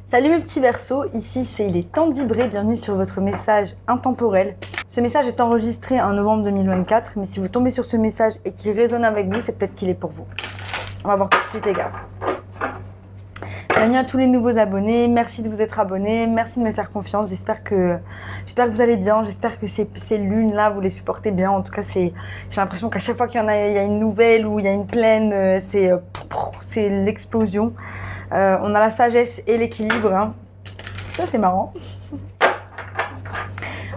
Salut mes petits Verseaux, ici c'est Il est temps de vibrer, bienvenue sur votre message intemporel. Ce message est enregistré en novembre 2024, mais si vous tombez sur ce message et qu'il résonne avec vous, c'est peut-être qu'il est pour vous. On va voir tout de suite les gars. Bienvenue à tous les nouveaux abonnés, merci de vous être abonnés, merci de me faire confiance, j'espère que vous allez bien, j'espère que ces lunes là vous les supportez bien. En tout cas j'ai l'impression qu'à chaque fois qu'il y a une nouvelle ou il y a une pleine, c'est l'explosion. On a la sagesse et l'équilibre, hein. Ça c'est marrant.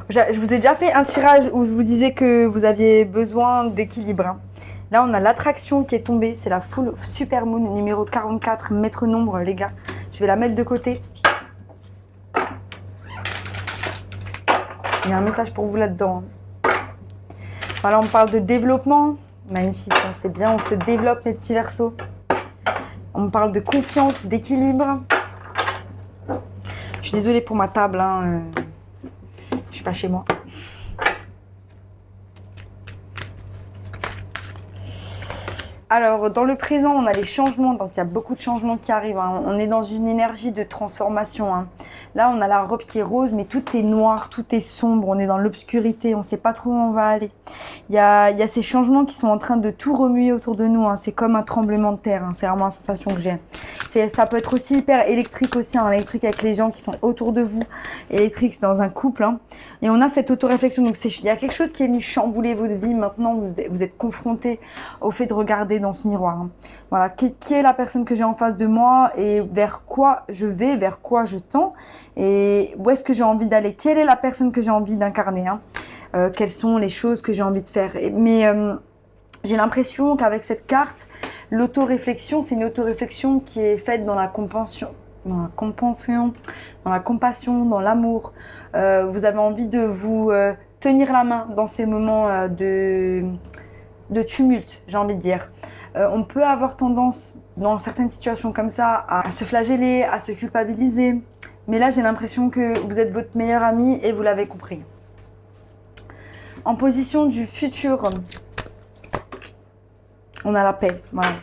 Je vous ai déjà fait un tirage où je vous disais que vous aviez besoin d'équilibre, hein. Là, on a l'attraction qui est tombée. C'est la full super moon numéro 44, maître nombre, les gars. Je vais la mettre de côté. Il y a un message pour vous là-dedans. Voilà, on parle de développement. Magnifique, hein, c'est bien, on se développe, mes petits Verseaux. On parle de confiance, d'équilibre. Je suis désolée pour ma table, hein. Je suis pas chez moi. Alors, dans le présent, on a les changements, donc il y a beaucoup de changements qui arrivent, hein. On est dans une énergie de transformation, hein. Là, on a la robe qui est rose, mais tout est noir, tout est sombre, on est dans l'obscurité, on ne sait pas trop où on va aller. Il y a ces changements qui sont en train de tout remuer autour de nous, hein. C'est comme un tremblement de terre, hein. C'est vraiment la sensation que j'ai. Ça peut être aussi hyper électrique aussi, hein. Électrique avec les gens qui sont autour de vous, électrique c'est dans un couple, hein. Et on a cette autoréflexion, donc il y a quelque chose qui est venu chambouler votre vie. Maintenant, vous êtes confronté au fait de regarder dans ce miroir, hein. Voilà, qui est la personne que j'ai en face de moi et vers quoi je vais, vers quoi je tends et où est-ce que j'ai envie d'aller, quelle est la personne que j'ai envie d'incarner, hein. Quelles sont les choses que j'ai envie de faire. J'ai l'impression qu'avec cette carte, l'autoréflexion, c'est une autoréflexion qui est faite dans la compassion, dans l'amour. Vous avez envie de vous tenir la main dans ces moments de tumulte, j'ai envie de dire. On peut avoir tendance, dans certaines situations comme ça, à se flageller, à se culpabiliser. Mais là, j'ai l'impression que vous êtes votre meilleur ami et vous l'avez compris. En position du futur, on a la paix. Voilà.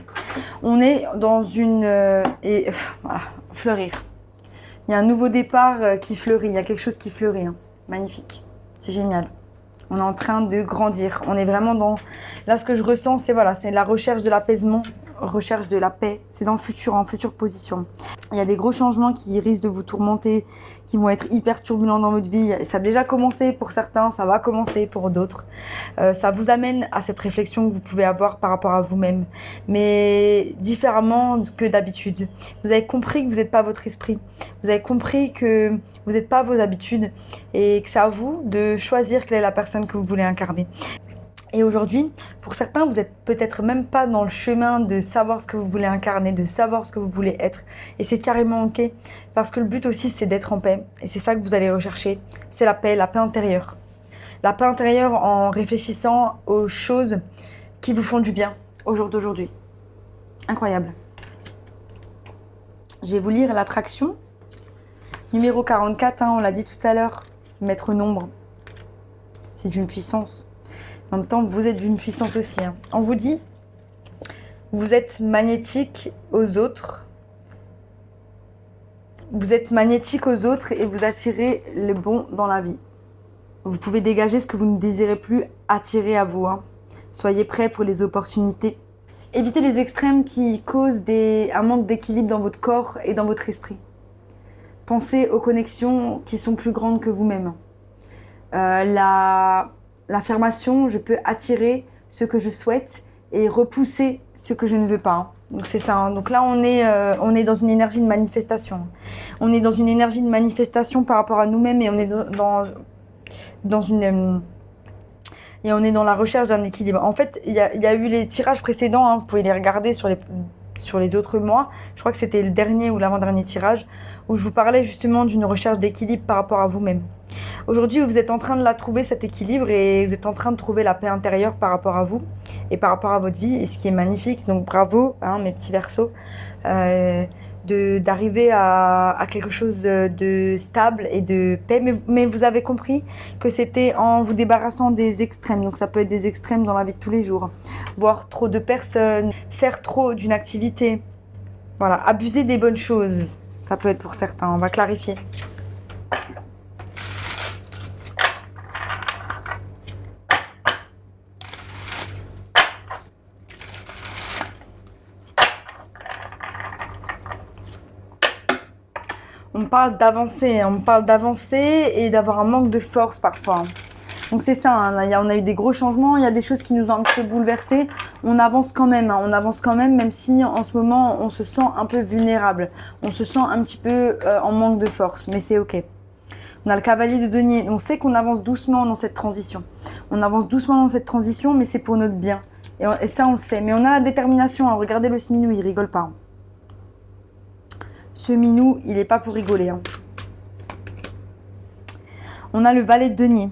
On est dans voilà, fleurir. Il y a un nouveau départ qui fleurit. Il y a quelque chose qui fleurit, hein. Magnifique. C'est génial. On est en train de grandir. On est vraiment dans... Là, ce que je ressens, c'est voilà, c'est la recherche de l'apaisement, recherche de la paix. C'est dans le futur, en future position. Il y a des gros changements qui risquent de vous tourmenter, qui vont être hyper turbulents dans votre vie. Ça a déjà commencé pour certains, ça va commencer pour d'autres. Ça vous amène à cette réflexion que vous pouvez avoir par rapport à vous-même, mais différemment que d'habitude. Vous avez compris que vous n'êtes pas votre esprit. Vous avez compris que vous n'êtes pas vos habitudes et que c'est à vous de choisir quelle est la personne que vous voulez incarner. Et aujourd'hui, pour certains, vous n'êtes peut-être même pas dans le chemin de savoir ce que vous voulez incarner, de savoir ce que vous voulez être. Et c'est carrément ok, parce que le but aussi, c'est d'être en paix. Et c'est ça que vous allez rechercher, c'est la paix intérieure. La paix intérieure en réfléchissant aux choses qui vous font du bien au jour d'aujourd'hui. Incroyable. Je vais vous lire l'attraction. Numéro 44, hein, on l'a dit tout à l'heure, maître nombre. C'est d'une puissance. En même temps, vous êtes d'une puissance aussi, hein. On vous dit, vous êtes magnétique aux autres. Vous êtes magnétique aux autres et vous attirez le bon dans la vie. Vous pouvez dégager ce que vous ne désirez plus attirer à vous, hein. Soyez prêts pour les opportunités. Évitez les extrêmes qui causent un manque d'équilibre dans votre corps et dans votre esprit. Pensez aux connexions qui sont plus grandes que vous-même. L'affirmation, je peux attirer ce que je souhaite et repousser ce que je ne veux pas, hein. Donc c'est ça, hein. Donc là, on est dans une énergie de manifestation. On est dans une énergie de manifestation par rapport à nous-mêmes et on est et on est dans la recherche d'un équilibre. En fait, il y a eu les tirages précédents, hein, vous pouvez les regarder sur les autres mois. Je crois que c'était le dernier ou l'avant-dernier tirage où je vous parlais justement d'une recherche d'équilibre par rapport à vous-même. Aujourd'hui, vous êtes en train de la trouver, cet équilibre, et vous êtes en train de trouver la paix intérieure par rapport à vous et par rapport à votre vie, et ce qui est magnifique. Donc bravo, hein, mes petits Verseaux, d'arriver à quelque chose de stable et de paix. Mais vous avez compris que c'était en vous débarrassant des extrêmes. Donc ça peut être des extrêmes dans la vie de tous les jours. Voir trop de personnes, faire trop d'une activité. Voilà, abuser des bonnes choses. Ça peut être pour certains. On va clarifier. On parle d'avancer et d'avoir un manque de force parfois. Donc c'est ça, hein, on a eu des gros changements, il y a des choses qui nous ont un peu bouleversés. On avance quand même, hein, même si en ce moment on se sent un peu vulnérable. On se sent un petit peu en manque de force, mais c'est ok. On a le cavalier de denier, on sait qu'on avance doucement dans cette transition. On avance doucement dans cette transition, mais c'est pour notre bien. Et ça on le sait, mais on a la détermination. Hein. Regardez le Sminou, il rigole pas. Hein. Ce minou, il n'est pas pour rigoler. Hein. On a le valet de denier.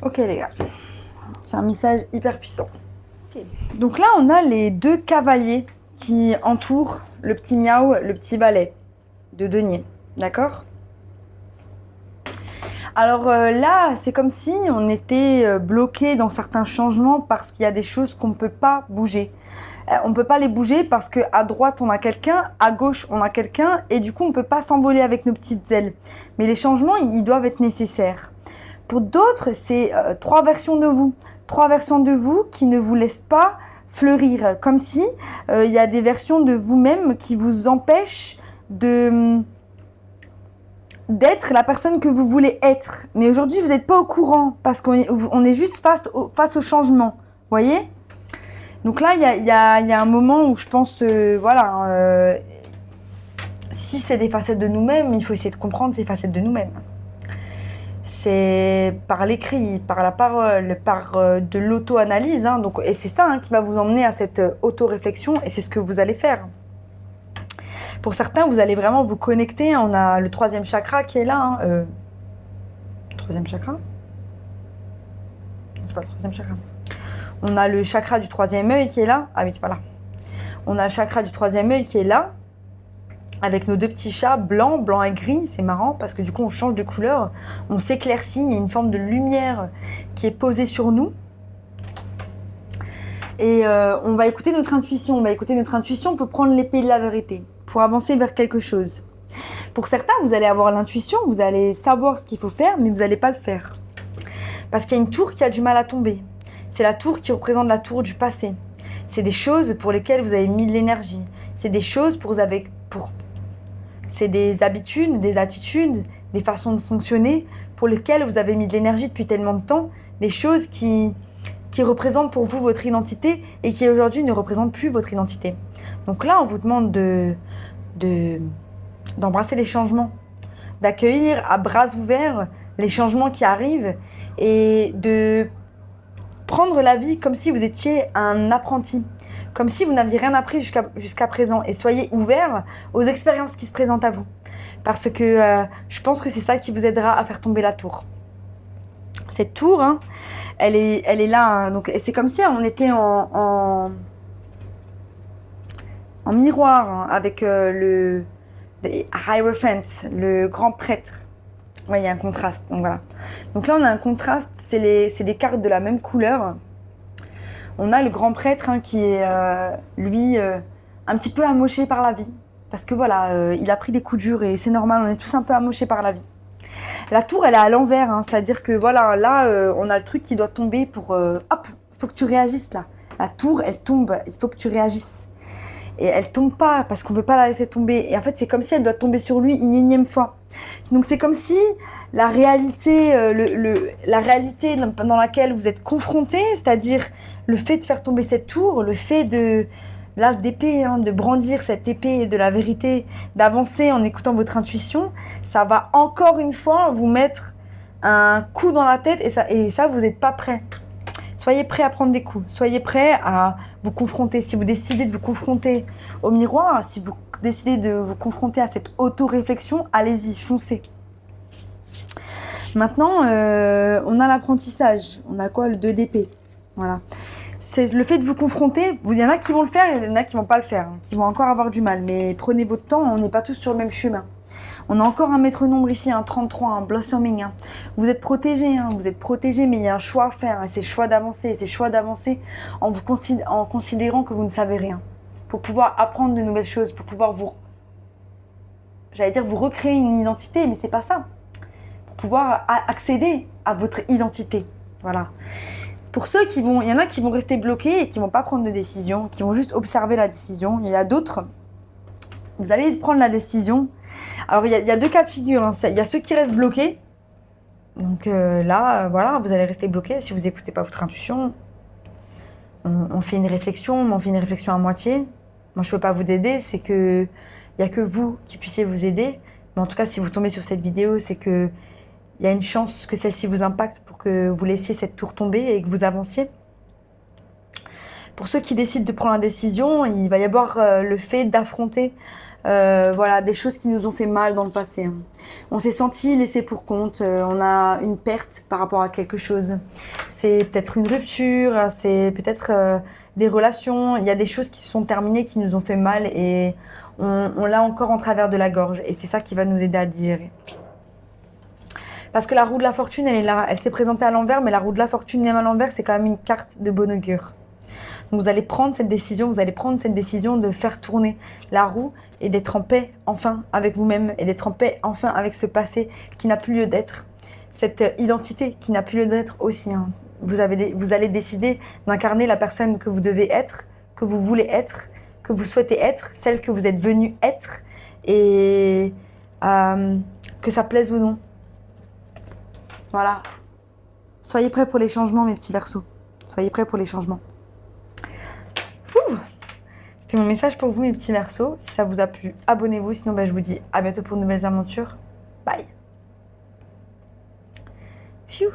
Ok les gars. C'est un message hyper puissant. Okay. Donc là, on a les deux cavaliers qui entourent le petit miaou, le petit valet de denier. D'accord? Alors là, c'est comme si on était bloqué dans certains changements parce qu'il y a des choses qu'on ne peut pas bouger. On ne peut pas les bouger parce qu'à droite, on a quelqu'un, à gauche, on a quelqu'un et du coup, on ne peut pas s'envoler avec nos petites ailes. Mais les changements, ils doivent être nécessaires. Pour d'autres, c'est trois versions de vous. Trois versions de vous qui ne vous laissent pas fleurir. Comme si il y a des versions de vous-même qui vous empêchent d'être la personne que vous voulez être. Mais aujourd'hui, vous n'êtes pas au courant parce qu'on est juste face au changement. Vous voyez? Donc là, il y a un moment où je pense, si c'est des facettes de nous-mêmes, il faut essayer de comprendre ces facettes de nous-mêmes. C'est par l'écrit, par la parole, par de l'auto-analyse. Hein, et c'est ça qui va vous emmener à cette auto-réflexion et c'est ce que vous allez faire. Pour certains, vous allez vraiment vous connecter. On a le troisième chakra qui est là. Troisième chakra? C'est pas le troisième chakra. On a le chakra du troisième œil qui est là. Ah oui, voilà. On a le chakra du troisième œil qui est là. Avec nos deux petits chats, blanc et gris, c'est marrant parce que du coup on change de couleur, on s'éclaircit, il y a une forme de lumière qui est posée sur nous. Et on va écouter notre intuition, pour prendre l'épée de la vérité, pour avancer vers quelque chose. Pour certains, vous allez avoir l'intuition, vous allez savoir ce qu'il faut faire, mais vous n'allez pas le faire. Parce qu'il y a une tour qui a du mal à tomber. C'est la tour qui représente la tour du passé. C'est des choses pour lesquelles vous avez mis de l'énergie. C'est des choses c'est des habitudes, des attitudes, des façons de fonctionner pour lesquelles vous avez mis de l'énergie depuis tellement de temps, des choses qui représentent pour vous votre identité et qui aujourd'hui ne représentent plus votre identité. Donc là, on vous demande d'embrasser les changements, d'accueillir à bras ouverts les changements qui arrivent et de prendre la vie comme si vous étiez un apprenti. Comme si vous n'aviez rien appris jusqu'à présent. Et soyez ouverts aux expériences qui se présentent à vous. Parce que je pense que c'est ça qui vous aidera à faire tomber la tour. Cette tour, hein, elle est là. Hein, donc, c'est comme si on était en miroir hein, avec le Hierophant, le grand prêtre. Ouais, il y a un contraste. Donc voilà. Donc là, on a un contraste. C'est des cartes de la même couleur. On a le grand prêtre hein, qui est, lui, un petit peu amoché par la vie. Parce que voilà, il a pris des coups durs et c'est normal, on est tous un peu amochés par la vie. La tour, elle est à l'envers, hein, c'est-à-dire que voilà, là, on a le truc qui doit tomber pour... hop, il faut que tu réagisses là. La tour, elle tombe, il faut que tu réagisses. Et elle tombe pas parce qu'on veut pas la laisser tomber. Et en fait, c'est comme si elle doit tomber sur lui une énième fois. Donc c'est comme si la réalité, la réalité dans laquelle vous êtes confronté, c'est-à-dire le fait de faire tomber cette tour, le fait de l'as d'épée, hein, de brandir cette épée de la vérité, d'avancer en écoutant votre intuition, ça va encore une fois vous mettre un coup dans la tête et ça vous n'êtes pas prêt. Soyez prêts à prendre des coups. Soyez prêts à vous confronter. Si vous décidez de vous confronter au miroir, si vous décidez de vous confronter à cette auto-réflexion, allez-y, foncez. Maintenant, on a l'apprentissage. On a quoi? Le 2 d'épée. Voilà. c'est le fait de vous confronter. Il y en a qui vont le faire et il y en a qui vont pas le faire, hein, qui vont encore avoir du mal. Mais prenez votre temps, on n'est pas tous sur le même chemin. On a encore un maître nombre ici, un 33, un blossoming. Hein. Vous êtes protégés, hein, vous êtes protégés, mais il y a un choix à faire. Hein, c'est le choix d'avancer. Et c'est le choix d'avancer en considérant que vous ne savez rien. Pour pouvoir apprendre de nouvelles choses, pour pouvoir vous recréer une identité, mais c'est pas ça. Pour pouvoir accéder à votre identité. Voilà. Pour ceux il y en a qui vont rester bloqués et qui vont pas prendre de décision, qui vont juste observer la décision. Il y a d'autres, vous allez prendre la décision. Alors, il y a deux cas de figure. Hein. Il y a ceux qui restent bloqués. Donc là, voilà, vous allez rester bloqués. Si vous n'écoutez pas votre intuition, on fait une réflexion, mais on fait une réflexion à moitié. Moi, je ne peux pas vous aider. C'est que il n'y a que vous qui puissiez vous aider. Mais en tout cas, si vous tombez sur cette vidéo, c'est que il y a une chance que celle-ci vous impacte pour que vous laissiez cette tour tomber et que vous avanciez. Pour ceux qui décident de prendre la décision, il va y avoir le fait d'affronter voilà, des choses qui nous ont fait mal dans le passé. Hein. On s'est senti laissé pour compte, on a une perte par rapport à quelque chose. C'est peut-être une rupture, c'est peut-être des relations. Il y a des choses qui se sont terminées, qui nous ont fait mal et on l'a encore en travers de la gorge. Et c'est ça qui va nous aider à digérer. Parce que la roue de la fortune, elle est là, elle s'est présentée à l'envers, mais la roue de la fortune même à l'envers, c'est quand même une carte de bon augure. Donc vous allez prendre cette décision, de faire tourner la roue et d'être en paix enfin avec vous-même et d'être en paix enfin avec ce passé qui n'a plus lieu d'être. Cette identité qui n'a plus lieu d'être aussi. Hein. Vous allez décider d'incarner la personne que vous devez être, que vous voulez être, que vous souhaitez être, celle que vous êtes venu être et que ça plaise ou non. Voilà. Soyez prêts pour les changements, mes petits Verseaux. Soyez prêts pour les changements. C'était mon message pour vous, mes petits Verseaux. Si ça vous a plu, abonnez-vous. Sinon, je vous dis à bientôt pour de nouvelles aventures. Bye. Phew.